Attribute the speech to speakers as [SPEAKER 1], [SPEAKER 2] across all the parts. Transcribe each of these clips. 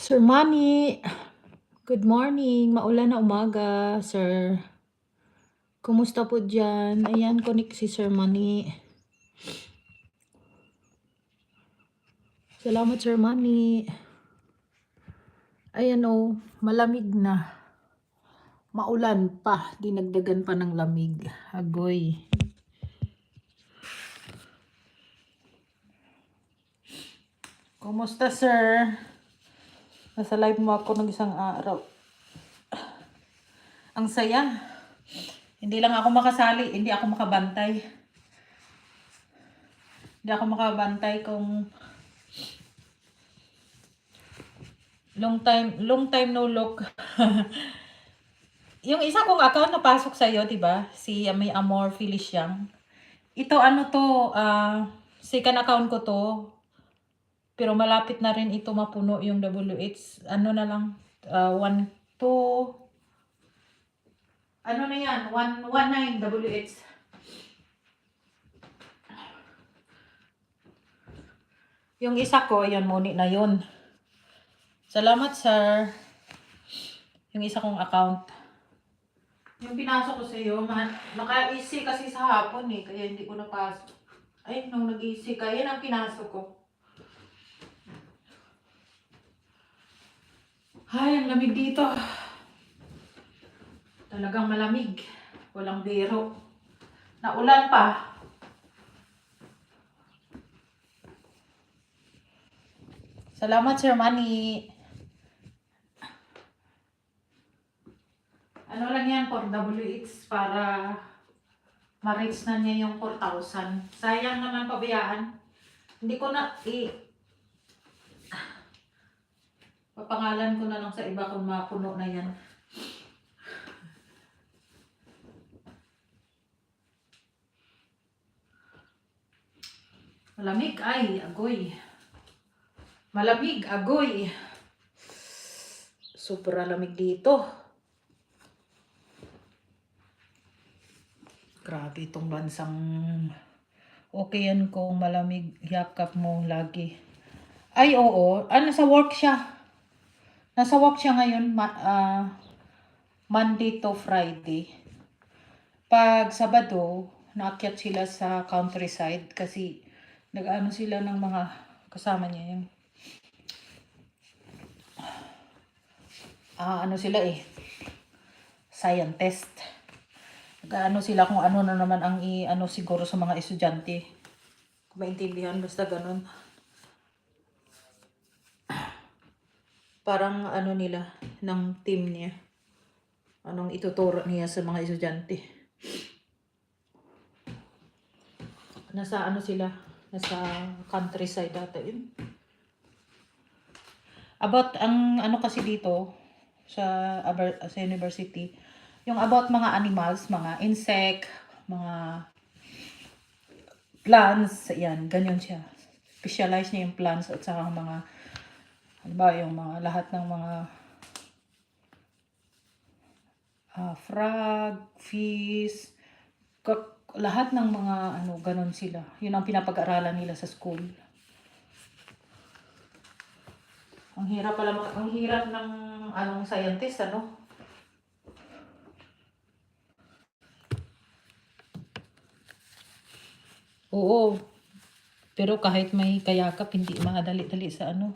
[SPEAKER 1] Sir Manny, good morning. Maulan na umaga, sir. Kumusta po dyan? Ayan, connect si Sir Manny. Salamat, Sir Manny. Ayan o, malamig na. Maulan pa. Dinagdagan pa ng lamig. Agoy. Kumusta, sir? Nasa live mo ako ng isang araw. Ang saya. Hindi lang ako makasali. Hindi ako makabantay. Hindi ako makabantay kung long time no look. Yung isa kong account napasok sa iyo, 'di ba? Si May Amor Felician. Ito ano to, second account ko to. Pero malapit na rin ito mapuno yung WH. Ano na lang, 1 2 ano na yan, 119 WH. Yung isa ko, yan muni na yun. Salamat, sir. Yung isa kong account. Yung pinasok ko sa iyo, naka-easy kasi sa hapon eh, kaya hindi ko napasok. Ay, nung nag-easy ka, yan ang pinasok ko. Ay, ang lamig dito. Talagang malamig. Walang biro. Naulan pa. Salamat, Sir Manny. Ano lang yan, for WX para ma-reach na niya yung 4,000. Sayang naman pabayaan. Hindi ko na papangalan ko na lang sa iba kung mapuno na yan. Malamig, ay, agoy. Malamig, agoy. Super lamig dito. Grabe itong bansang okay yan kung malamig, yakap mo lagi. Ay, oo. Nasa work siya. Nasa work siya ngayon, Monday to Friday. Pag Sabado, naakyat sila sa countryside kasi nag-ano sila ng mga kasama niya yung ano sila eh, scientist. Nag-ano sila kung ano na naman ang ano siguro sa mga estudyante. Kung maintindihan, basta ganun. Parang ano nila, ng team niya. Anong ituturo niya sa mga estudyante. Nasa ano sila, nasa countryside data yun. About ang ano kasi dito sa university, yung about mga animals, mga insect, mga plants, yan, ganyan siya. Specialize niya yung plants at saka mga, ano ba, yung mga lahat ng mga frog, fish, lahat ng mga ano, ganon sila. Yun ang pinapag-aralan nila sa school. Ang hirap pala, ang hirap ng anong scientist, ano? Oo. Pero kahit may kayakap, hindi madali-dali sa ano.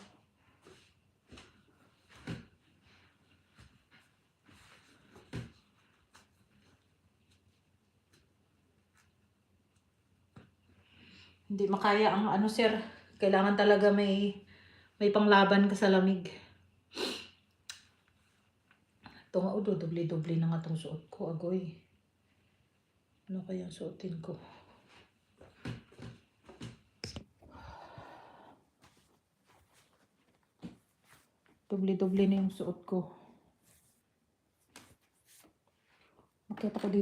[SPEAKER 1] Hindi makaya ang ano, sir. Kailangan talaga may panglaban ka sa lamig. Ito nga, doble-doble na nga itong suot ko, agoy. Ano kaya suotin ko? Doble-doble na yung suot ko. Makita ko dito.